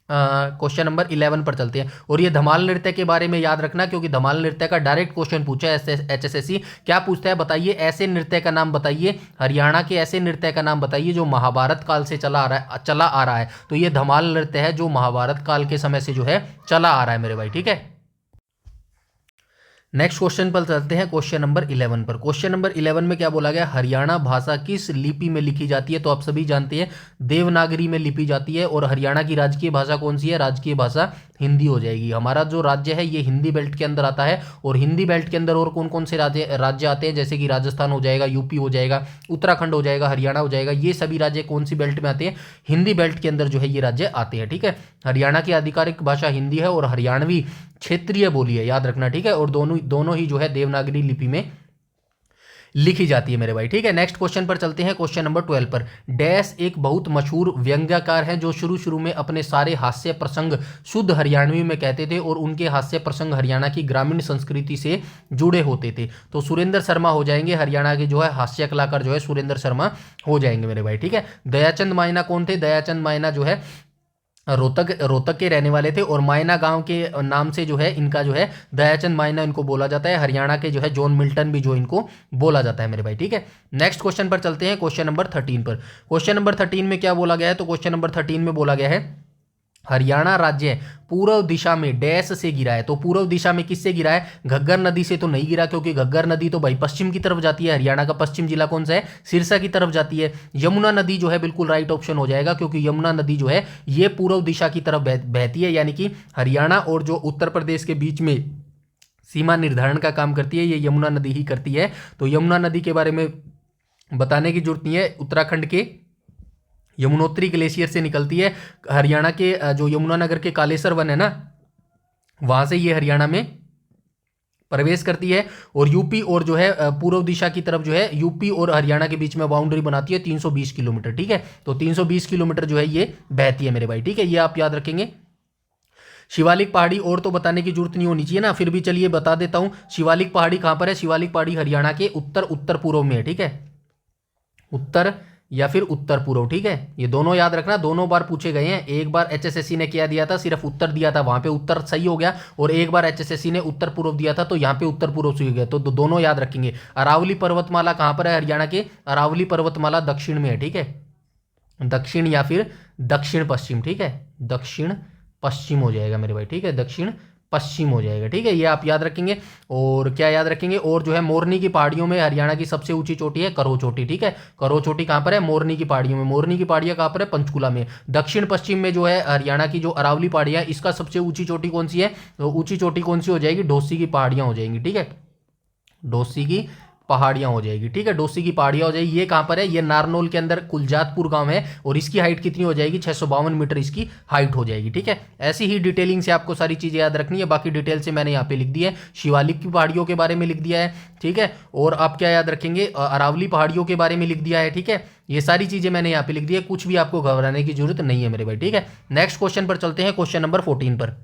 11 पर चलते हैं। और ये धमाल नृत्य के बारे में याद रखना, क्योंकि धमाल नृत्य का डायरेक्ट क्वेश्चन पूछा है एचएसएससी। क्या पूछता है, बताइए ऐसे नृत्य का नाम बताइए, हरियाणा के ऐसे नृत्य का नाम बताइए जो महाभारत काल से चला आ रहा है। तो ये धमाल नृत्य है जो महाभारत काल के समय से जो है चला आ रहा है मेरे भाई। ठीक है, नेक्स्ट क्वेश्चन पर चलते हैं, क्वेश्चन नंबर 11 पर। क्वेश्चन नंबर 11 में क्या बोला गया, हरियाणा भाषा किस लिपि में लिखी जाती है? तो आप सभी जानते हैं देवनागरी में लिपी जाती है। और हरियाणा की राजकीय भाषा कौन सी है? राजकीय भाषा हिंदी हो जाएगी। हमारा जो राज्य है ये हिंदी बेल्ट के अंदर आता है। और हिंदी बेल्ट के अंदर और कौन कौन से राज्य आते हैं, जैसे कि राजस्थान हो जाएगा, यूपी हो जाएगा, उत्तराखंड हो जाएगा, हरियाणा हो जाएगा, ये सभी राज्य कौन सी बेल्ट में आते हैं? हिंदी बेल्ट के अंदर जो है ये राज्य आते हैं। ठीक है, हरियाणा की आधिकारिक भाषा हिंदी है और हरियाणवी क्षेत्रीय बोली है, याद रखना। ठीक है, और दोनों दोनों ही जो है देवनागरी लिपि में लिखी जाती है मेरे भाई। ठीक है, नेक्स्ट क्वेश्चन पर चलते हैं, क्वेश्चन नंबर 12 पर। डैश एक बहुत मशहूर व्यंग्यकार है जो शुरू शुरू में अपने सारे हास्य प्रसंग शुद्ध हरियाणवी में कहते थे और उनके हास्य प्रसंग हरियाणा की ग्रामीण संस्कृति से जुड़े होते थे। तो सुरेंद्र शर्मा हो जाएंगे, हरियाणा के जो है हास्य कलाकार जो है सुरेंद्र शर्मा हो जाएंगे मेरे भाई। ठीक है, दयाचंद मायना कौन थे? दयाचंद मायना जो है रोहतक के रहने वाले थे और मायना गांव के नाम से जो है इनका जो है दयाचंद मायना इनको बोला जाता है। हरियाणा के जो है जॉन मिल्टन भी जो इनको बोला जाता है मेरे भाई। ठीक है, नेक्स्ट क्वेश्चन पर चलते हैं, क्वेश्चन नंबर 13 पर। क्वेश्चन नंबर 13 में क्या बोला गया है? तो क्वेश्चन नंबर 13 में बोला गया है हरियाणा राज्य पूर्व दिशा में डैश से गिरा है। तो पूर्व दिशा में किससे गिरा है? घग्गर नदी से तो नहीं गिरा, क्योंकि घग्गर नदी तो भाई पश्चिम की तरफ जाती है। हरियाणा का पश्चिम जिला कौन सा है? सिरसा की तरफ जाती है। यमुना नदी जो है बिल्कुल राइट ऑप्शन हो जाएगा, क्योंकि यमुना नदी जो है ये पूर्व दिशा की तरफ बहती है, यानी कि हरियाणा और जो उत्तर प्रदेश के बीच में सीमा निर्धारण का काम करती है ये यमुना नदी ही करती है। तो यमुना नदी के बारे में बताने की जरूरत नहीं है। उत्तराखंड के यमुनोत्री ग्लेशियर से निकलती है। हरियाणा के जो यमुनानगर के कालेसर वन है ना, वहां से ये हरियाणा में प्रवेश करती है और यूपी और जो है पूर्व दिशा की तरफ जो है यूपी और हरियाणा के बीच में बाउंड्री बनाती है 320 किलोमीटर। ठीक है, तो 320 किलोमीटर जो है ये बहती है मेरे भाई। ठीक है, ये आप याद रखेंगे। शिवालिक पहाड़ी और तो बताने की जरूरत नहीं होनी चाहिए ना, फिर भी चलिए बता देता हूं। शिवालिक पहाड़ी कहां पर है? शिवालिक पहाड़ी हरियाणा के उत्तर पूर्व में है। ठीक है, उत्तर या फिर उत्तर पूर्व। ठीक है, ये दोनों याद रखना, दोनों बार पूछे गए हैं। एक बार एचएसएससी ने क्या दिया था? सिर्फ उत्तर दिया था, वहां पे उत्तर सही हो गया। और एक बार एचएसएससी ने उत्तर पूर्व दिया था, तो यहाँ पे उत्तर पूर्व सही हो गया। तो दोनों याद रखेंगे। अरावली पर्वतमाला कहां पर है? हरियाणा के अरावली पर्वतमाला दक्षिण में है। ठीक है, दक्षिण या फिर दक्षिण पश्चिम। ठीक है, दक्षिण पश्चिम हो जाएगा मेरे भाई। ठीक है, दक्षिण पश्चिम हो जाएगा। ठीक है, ये आप याद रखेंगे। और क्या याद रखेंगे? और जो है मोरनी की पहाड़ियों में हरियाणा की सबसे ऊंची चोटी है करो चोटी। ठीक है, करो चोटी कहां पर है? मोरनी की पहाड़ियों में। मोरनी की पहाड़ियां कहां पर है? पंचकुला में। दक्षिण पश्चिम में जो है हरियाणा की जो अरावली पहाड़ियां, इसका सबसे ऊंची चोटी कौन सी है? तो ऊंची चोटी कौन सी हो जाएगी? डोसी की पहाड़ियां हो जाएंगी। ठीक है, डोसी की पहाड़ियां हो जाएगी। ठीक है, डोसी की पहाड़ियां हो जाएगी। ये कहां पर है? ये नारनौल के अंदर कुलजातपुर गांव है और इसकी हाइट कितनी हो जाएगी? 652 मीटर इसकी हाइट हो जाएगी। ठीक है, ऐसी ही डिटेलिंग से आपको सारी चीजें याद रखनी है। बाकी डिटेल से मैंने यहाँ पे लिख दी है, शिवालिक की पहाड़ियों के बारे में लिख दिया है। ठीक है, और आप क्या याद रखेंगे? अरावली पहाड़ियों के बारे में लिख दिया है। ठीक है, ये सारी चीजें मैंने यहाँ पे लिख दी है, कुछ भी आपको घबराने की जरूरत नहीं है मेरे भाई। ठीक है, नेक्स्ट क्वेश्चन पर चलते हैं, क्वेश्चन नंबर 14 पर।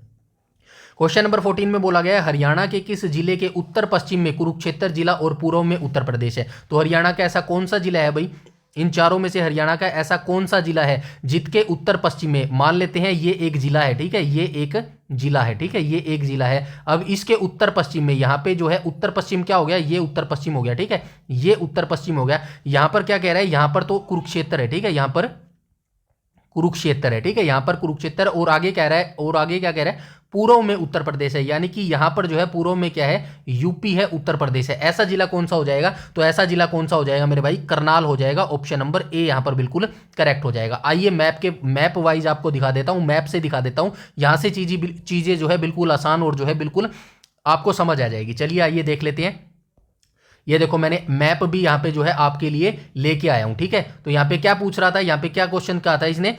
क्वेश्चन नंबर 14 में बोला गया है हरियाणा के किस जिले के उत्तर पश्चिम में कुरुक्षेत्र जिला और पूर्व में उत्तर प्रदेश है? तो हरियाणा का ऐसा कौन सा जिला है भाई? इन चारों में से हरियाणा का ऐसा कौन सा जिला है जिसके उत्तर पश्चिम में, मान लेते हैं ये एक जिला है। ठीक है, ये एक जिला है। ठीक है, ये एक जिला है। अब इसके उत्तर पश्चिम में यहाँ पे जो है उत्तर पश्चिम क्या हो गया? ये उत्तर पश्चिम हो गया। ठीक है, ये उत्तर पश्चिम हो गया। यहां पर क्या कह रहा है? यहां पर तो कुरुक्षेत्र है। ठीक है, यहां पर कुरुक्षेत्र है। ठीक है, यहां पर कुरुक्षेत्र। और आगे कह रहा है, और आगे क्या कह रहा है? पूर्व में उत्तर प्रदेश है, यानी कि यहां पर जो है पूर्व में क्या है? यूपी है, उत्तर प्रदेश है। ऐसा जिला कौन सा हो जाएगा? तो ऐसा जिला कौन सा हो जाएगा मेरे भाई? करनाल हो जाएगा। ऑप्शन नंबर ए यहां पर बिल्कुल करेक्ट हो जाएगा। आइए मैप वाइज आपको दिखा देता हूं, मैप से दिखा देता हूं। यहां से चीजें जो है बिल्कुल आसान और जो है बिल्कुल आपको समझ आ जाएगी। चलिए आइए देख लेते हैं। ये देखो मैंने मैप भी यहाँ पे जो है आपके लिए लेके आया हूँ। ठीक है, तो यहाँ पे क्या पूछ रहा था? यहाँ पे क्या क्वेश्चन कहा था इसने?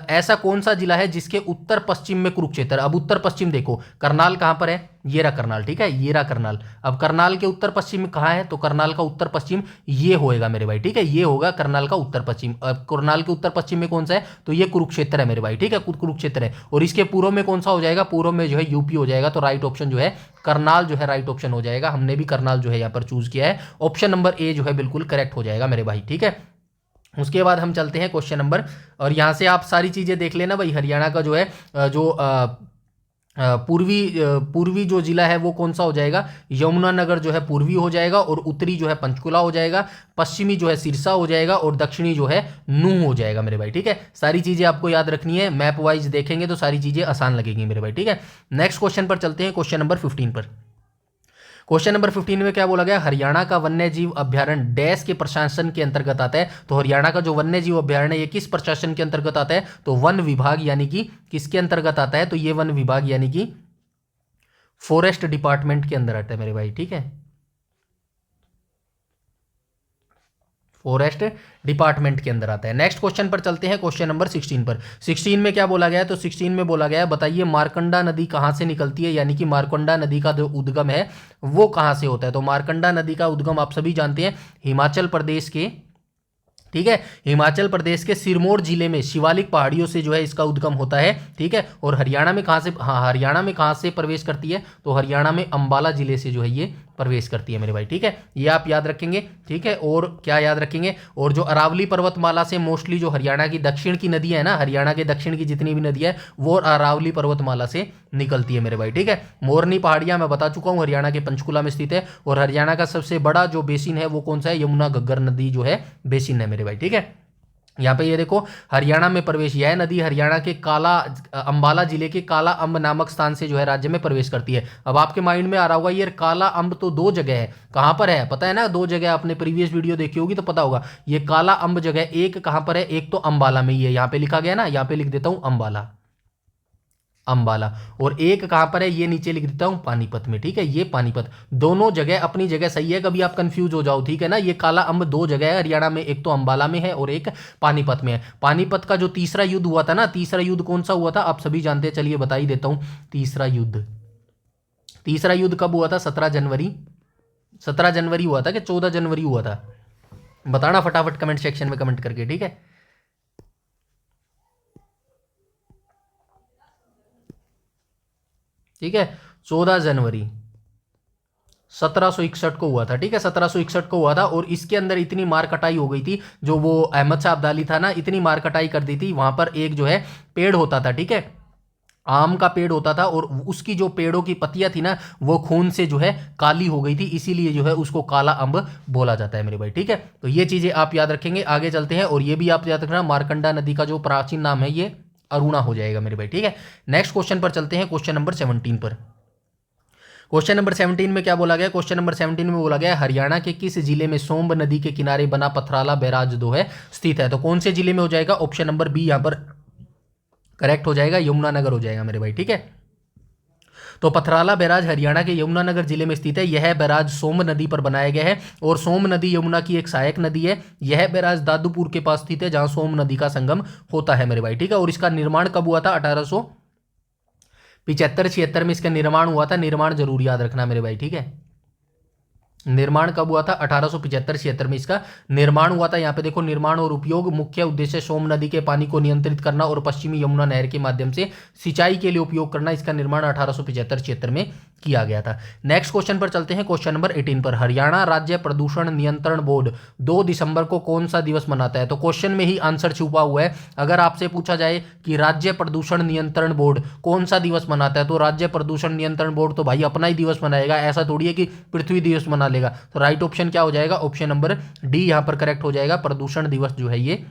ऐसा कौन सा जिला है जिसके उत्तर पश्चिम में कुरुक्षेत्र? अब उत्तर पश्चिम देखो, करनाल कहाँ पर है? ये रहा करनाल। ठीक है, ये रहा करनाल। अब करनाल के उत्तर पश्चिम में कहाँ है? तो करनाल का उत्तर पश्चिम ये होएगा मेरे भाई। ठीक है, ये होगा करनाल का उत्तर पश्चिम। अब करनाल के उत्तर पश्चिम में कौन सा है? तो ये कुरुक्षेत्र है मेरे भाई। ठीक है, कुरुक्षेत्र है। और इसके पूर्व में कौन सा हो जाएगा? पूर्व में जो है यूपी हो जाएगा। तो राइट ऑप्शन जो है करनाल जो है राइट ऑप्शन हो जाएगा। हमने भी करनाल जो है यहाँ पर चूज किया है। ऑप्शन नंबर ए जो है बिल्कुल करेक्ट हो जाएगा मेरे भाई। ठीक है, उसके बाद हम चलते हैं क्वेश्चन नंबर, और यहाँ से आप सारी चीजें देख लेना भाई। हरियाणा का जो है पूर्वी जो जिला है वो कौन सा हो जाएगा? यमुनानगर जो है पूर्वी हो जाएगा, और उत्तरी जो है पंचकुला हो जाएगा, पश्चिमी जो है सिरसा हो जाएगा, और दक्षिणी जो है नूह हो जाएगा मेरे भाई। ठीक है, सारी चीजें आपको याद रखनी है। मैप वाइज देखेंगे तो सारी चीजें आसान लगेंगी मेरे भाई। ठीक है, नेक्स्ट क्वेश्चन पर चलते हैं, क्वेश्चन नंबर 15 पर। क्वेश्चन नंबर 15 में क्या बोला गया, हरियाणा का वन्य जीव अभ्यारण्य डैश के प्रशासन के अंतर्गत आता है। तो हरियाणा का जो वन्य जीव अभ्यारण्य ये किस प्रशासन के अंतर्गत आता है, तो वन विभाग यानी कि किसके अंतर्गत आता है, तो ये वन विभाग यानी कि फॉरेस्ट डिपार्टमेंट के अंदर आता है मेरे भाई, ठीक है, फॉरेस्ट डिपार्टमेंट के अंदर आता है। नेक्स्ट क्वेश्चन पर चलते हैं, क्वेश्चन नंबर 16 पर। 16 में क्या बोला गया है, तो 16 में बोला गया है बताइए मारकंडा नदी कहां से निकलती है, यानी कि मारकंडा नदी का जो उद्गम है वो कहां से होता है। तो मारकंडा नदी का उद्गम आप सभी जानते हैं हिमाचल प्रदेश के, ठीक है, हिमाचल प्रदेश के सिरमौर जिले में शिवालिक पहाड़ियों से जो है इसका उद्गम होता है, ठीक है। और हरियाणा में कहां से, हाँ हरियाणा में कहां से प्रवेश करती है, तो हरियाणा में अंबाला जिले से जो है ये प्रवेश करती है मेरे भाई, ठीक है, ये आप याद रखेंगे, ठीक है। और क्या याद रखेंगे, और जो अरावली पर्वतमाला से मोस्टली जो हरियाणा की दक्षिण की नदी है ना, हरियाणा के दक्षिण की जितनी भी नदी है वो अरावली पर्वतमाला से निकलती है मेरे भाई, ठीक है। मोरनी पहाड़ियां मैं बता चुका हूं हरियाणा के पंचकुला में स्थित है। और हरियाणा का सबसे बड़ा जो बेसिन है वो कौन सा है, यमुना घग्गर नदी जो है बेसिन है मेरे भाई, ठीक है। यहाँ पे ये देखो हरियाणा में प्रवेश, यह नदी हरियाणा के काला अंबाला जिले के काला अम्ब नामक स्थान से जो है राज्य में प्रवेश करती है। अब आपके माइंड में आ रहा होगा ये काला अम्ब तो दो जगह है, कहाँ पर है पता है ना, दो जगह, आपने प्रीवियस वीडियो देखी होगी तो पता होगा। ये काला अम्ब जगह एक कहाँ पर है, एक तो अंबाला में ही है, यहाँ पे लिखा गया ना, यहाँ पे लिख देता हूँ अंबाला, अंबाला, और एक कहां पर है ये नीचे लिख देता हूं पानीपत में, ठीक है, ये पानीपत। दोनों जगह अपनी जगह सही है, कभी आप कंफ्यूज हो जाओ, ठीक है ना। ये काला अम्ब दो जगह है हरियाणा में, एक तो अंबाला में है और एक पानीपत में है। पानीपत का जो तीसरा युद्ध हुआ था ना, तीसरा युद्ध कौन सा हुआ था आप सभी जानते हैं, चलिए बता ही देता हूं। तीसरा युद्ध कब हुआ था, 17 जनवरी हुआ था कि 14 जनवरी हुआ था, बताना फटाफट कमेंट सेक्शन में कमेंट करके, ठीक है। ठीक है, 14 जनवरी 1761 को हुआ था, ठीक है, 1761 को हुआ था। और इसके अंदर इतनी मार कटाई हो गई थी, जो वो अहमद शाह अब्दाली था ना, इतनी मार कटाई कर दी थी। वहां पर एक जो है पेड़ होता था, ठीक है, आम का पेड़ होता था, और उसकी जो पेड़ों की पत्तियां थी ना वो खून से जो है काली हो गई थी, इसीलिए जो है उसको काला अम्ब बोला जाता है मेरे भाई, ठीक है। तो ये चीजें आप याद रखेंगे। आगे चलते हैं, और ये भी आप याद रखना मारकंडा नदी का जो प्राचीन नाम है ये अरुणा हो जाएगा मेरे भाई, ठीक है। नेक्स्ट क्वेश्चन पर चलते हैं, क्वेश्चन नंबर 17 पर। क्वेश्चन नंबर 17 में क्या बोला गया, क्वेश्चन नंबर 17 में बोला गया हरियाणा के किस जिले में सोम्ब नदी के किनारे बना पथराला बैराज जो है स्थित है। तो कौन से जिले में हो जाएगा, ऑप्शन नंबर बी यहां पर करेक्ट हो जाएगा, यमुनानगर हो जाएगा मेरे भाई, ठीक है। तो पथराला बैराज हरियाणा के यमुनानगर जिले में स्थित है। यह बैराज सोम नदी पर बनाया गया है, और सोम नदी यमुना की एक सहायक नदी है। यह बैराज दादूपुर के पास स्थित है, जहां सोम नदी का संगम होता है मेरे भाई, ठीक है। और इसका निर्माण कब हुआ था, 1875-76 में इसका निर्माण हुआ था। निर्माण जरूर याद रखना मेरे भाई, ठीक है। निर्माण कब हुआ था, 1875-76 में इसका निर्माण हुआ था। यहाँ पे देखो निर्माण और उपयोग, मुख्य उद्देश्य सोम नदी के पानी को नियंत्रित करना और पश्चिमी यमुना नहर के माध्यम से सिंचाई के लिए उपयोग करना। इसका निर्माण 1875-76 में किया गया था। नेक्स्ट क्वेश्चन पर चलते हैं, क्वेश्चन नंबर 18 पर। हरियाणा राज्य प्रदूषण नियंत्रण बोर्ड 2 दिसंबर को कौन सा दिवस मनाता है। तो क्वेश्चन में ही आंसर छुपा हुआ है। अगर आपसे पूछा जाए कि राज्य प्रदूषण नियंत्रण बोर्ड कौन सा दिवस मनाता है, तो राज्य प्रदूषण नियंत्रण बोर्ड तो भाई अपना ही दिवस मनाएगा, ऐसा थोड़ी है कि पृथ्वी दिवस मना लेगा। तो राइट ऑप्शन क्या हो जाएगा, ऑप्शन नंबर डी यहां पर करेक्ट हो जाएगा। प्रदूषण दिवस जो है ये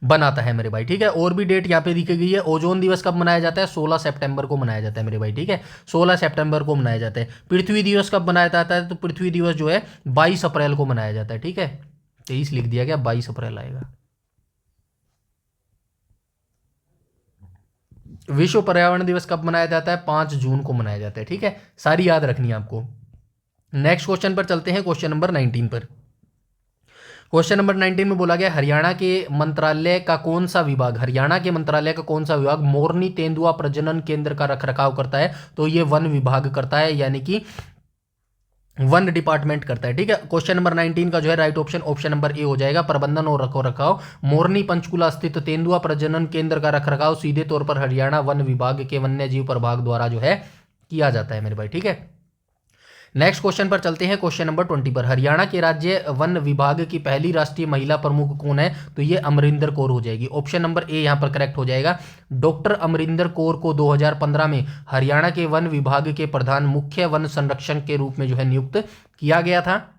बनाता है मेरे भाई, ठीक है। और भी डेट यहाँ पे लिखी गई है। ओजोन दिवस कब मनाया जाता है, 16 सितंबर को मनाया जाता है मेरे भाई, ठीक है, 16 सितंबर को मनाया जाता है। पृथ्वी दिवस कब मनाया जाता है, तो पृथ्वी दिवस जो है 22 अप्रैल को मनाया जाता है, ठीक है। 23 लिख दिया गया, 22 अप्रैल आएगा। विश्व पर्यावरण दिवस कब मनाया जाता है, 5 जून को मनाया जाता है, ठीक है। सारी याद रखनी है आपको। नेक्स्ट क्वेश्चन पर चलते हैं, क्वेश्चन नंबर 19 पर। क्वेश्चन नंबर 19 में बोला गया हरियाणा के मंत्रालय का कौन सा विभाग, हरियाणा के मंत्रालय का कौन सा विभाग मोरनी तेंदुआ प्रजनन केंद्र का रखरखाव करता है। तो ये वन विभाग करता है, यानी कि वन डिपार्टमेंट करता है, ठीक है। क्वेश्चन नंबर 19 का जो है right option option number A हो जाएगा। प्रबंधन और रखरखाव, मोरनी पंचकुला स्थित तेंदुआ प्रजनन केंद्र का रखरखाव सीधे तौर पर हरियाणा वन विभाग के वन्य जीव प्रभाग द्वारा जो है किया जाता है मेरे भाई, ठीक है। नेक्स्ट क्वेश्चन पर चलते हैं, क्वेश्चन नंबर 20 पर। हरियाणा के राज्य वन विभाग की पहली राष्ट्रीय महिला प्रमुख कौन है, तो ये अमरिंदर कौर हो जाएगी। ऑप्शन नंबर ए यहां पर करेक्ट हो जाएगा। डॉक्टर अमरिंदर कौर को 2015 में हरियाणा के वन विभाग के प्रधान मुख्य वन संरक्षक के रूप में जो है नियुक्त किया गया था।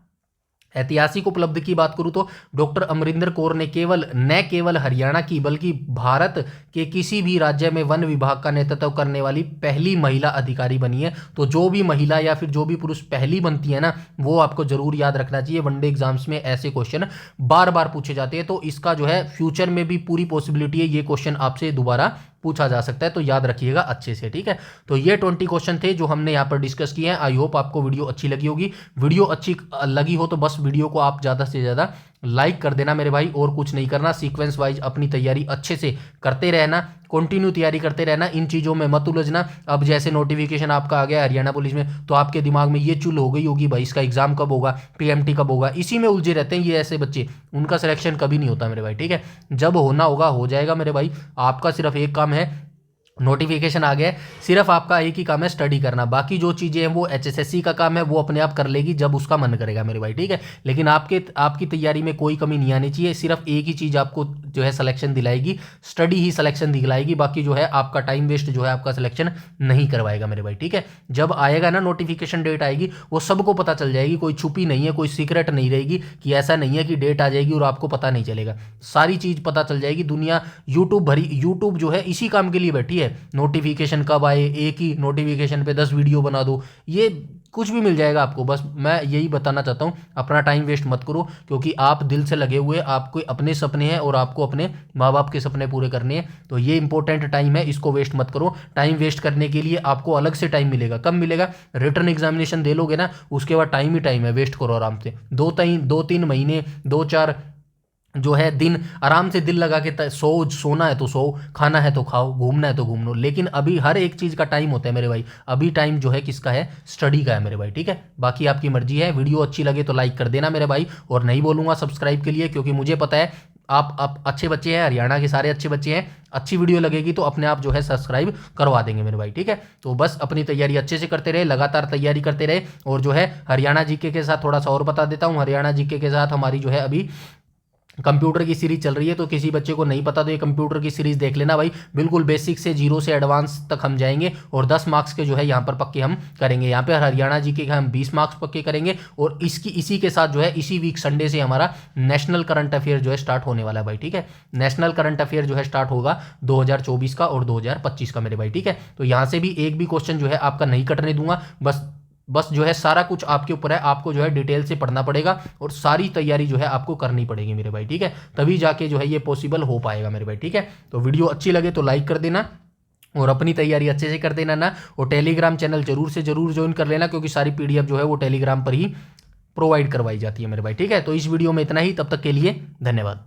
ऐतिहासिक उपलब्धि की बात करूं तो डॉक्टर अमरिंदर कौर ने न केवल हरियाणा की बल्कि भारत के किसी भी राज्य में वन विभाग का नेतृत्व करने वाली पहली महिला अधिकारी बनी है। तो जो भी महिला या फिर जो भी पुरुष पहली बनती है ना, वो आपको जरूर याद रखना चाहिए। वनडे एग्जाम्स में ऐसे क्वेश्चन बार बार पूछे जाते हैं, तो इसका जो है फ्यूचर में भी पूरी पॉसिबिलिटी है ये क्वेश्चन आपसे दोबारा पूछा जा सकता है, तो याद रखिएगा अच्छे से, ठीक है। तो ये 20 क्वेश्चन थे जो हमने यहाँ पर डिस्कस किए हैं। आई होप आपको वीडियो अच्छी लगी होगी। वीडियो अच्छी लगी हो तो बस वीडियो को आप ज़्यादा से ज़्यादा लाइक कर देना मेरे भाई, और कुछ नहीं करना। सीक्वेंस वाइज अपनी तैयारी अच्छे से करते रहना, कंटिन्यू तैयारी करते रहना, इन चीज़ों में मत उलझना। अब जैसे नोटिफिकेशन आपका आ गया हरियाणा पुलिस में, तो आपके दिमाग में ये चुल हो गई होगी भाई इसका एग्जाम कब होगा, पीएमटी कब होगा, इसी में उलझे रहते हैं ये ऐसे बच्चे। उनका सिलेक्शन कभी नहीं होता मेरे भाई, ठीक है। जब होना होगा हो जाएगा मेरे भाई। आपका सिर्फ एक काम है, नोटिफिकेशन आ गया है, सिर्फ आपका एक ही काम है स्टडी करना। बाकी जो चीज़ें हैं वो एचएसएससी का काम है, वो अपने आप कर लेगी जब उसका मन करेगा मेरे भाई, ठीक है। लेकिन आपकी तैयारी में कोई कमी नहीं आनी चाहिए। सिर्फ एक ही चीज़ आपको जो है सिलेक्शन दिलाएगी, स्टडी ही सिलेक्शन दिलाएगी। बाकी जो है आपका टाइम वेस्ट जो है आपका सिलेक्शन नहीं करवाएगा मेरे भाई, ठीक है। जब आएगा ना नोटिफिकेशन, डेट आएगी, वो सबको पता चल जाएगी। कोई छुपी नहीं है, कोई सीक्रेट नहीं रहेगी कि ऐसा नहीं है कि डेट आ जाएगी और आपको पता नहीं चलेगा। सारी चीज़ पता चल जाएगी। दुनिया यूट्यूब जो है इसी काम के लिए बैठी है। नोटिफिकेशन कब आए, एक ही नोटिफिकेशन पे 10 वीडियो बना दो, ये कुछ भी मिल जाएगा आपको। बस मैं यही बताना चाहता हूँ, अपना टाइम वेस्ट मत करो, क्योंकि आप दिल से लगे हुए, आपको अपने सपने हैं और आपको अपने माँ बाप के सपने पूरे करने हैं। तो ये इंपॉर्टेंट टाइम है, इसको वेस्ट मत करो। टाइम वेस्ट करने के लिए आपको अलग से टाइम मिलेगा। कब मिलेगा? रिटर्न एग्जामिनेशन दे लोगे ना, उसके बाद टाइम ही टाइम है, वेस्ट करो आराम से। 2-3 महीने, 2-4 जो है दिन आराम से दिल लगा के सोना है तो सो, खाना है तो खाओ, घूमना है तो घूम लो। लेकिन अभी हर एक चीज़ का टाइम होता है मेरे भाई। अभी टाइम जो है किसका है? स्टडी का है मेरे भाई, ठीक है। बाकी आपकी मर्जी है। वीडियो अच्छी लगे तो लाइक कर देना मेरे भाई, और नहीं बोलूँगा सब्सक्राइब के लिए, क्योंकि मुझे पता है आप अच्छे बच्चे हैं, हरियाणा के सारे अच्छे बच्चे हैं। अच्छी वीडियो लगेगी तो अपने आप जो है सब्सक्राइब करवा देंगे मेरे भाई, ठीक है। तो बस अपनी तैयारी अच्छे से करते रहे, लगातार तैयारी करते रहे। और जो है हरियाणा जीके के साथ थोड़ा सा और बता देता हूँ, हरियाणा जीके के साथ हमारी जो है अभी कंप्यूटर की सीरीज चल रही है। तो किसी बच्चे को नहीं पता तो ये कंप्यूटर की सीरीज देख लेना भाई। बिल्कुल बेसिक से 0 से एडवांस तक हम जाएंगे, और 10 मार्क्स के जो है यहाँ पर पक्के हम करेंगे। यहाँ पे हरियाणा जी के हम 20 मार्क्स पक्के करेंगे, और इसी के साथ जो है इसी वीक संडे से हमारा नेशनल करंट अफेयर जो है स्टार्ट होने वाला है भाई, ठीक है। नेशनल करंट अफेयर जो है स्टार्ट होगा 2024 का और 2025 का मेरे भाई, ठीक है। तो यहाँ से भी एक भी क्वेश्चन जो है आपका नहीं कटने दूंगा। बस जो है सारा कुछ आपके ऊपर है, आपको जो है डिटेल से पढ़ना पड़ेगा, और सारी तैयारी जो है आपको करनी पड़ेगी मेरे भाई, ठीक है। तभी जाके जो है ये पॉसिबल हो पाएगा मेरे भाई, ठीक है। तो वीडियो अच्छी लगे तो लाइक कर देना, और अपनी तैयारी अच्छे से कर देना ना। और टेलीग्राम चैनल जरूर से जरूर ज्वाइन कर लेना, क्योंकि सारी पीडीएफ जो है वो टेलीग्राम पर ही प्रोवाइड करवाई जाती है मेरे भाई, ठीक है। तो इस वीडियो में इतना ही, तब तक के लिए धन्यवाद।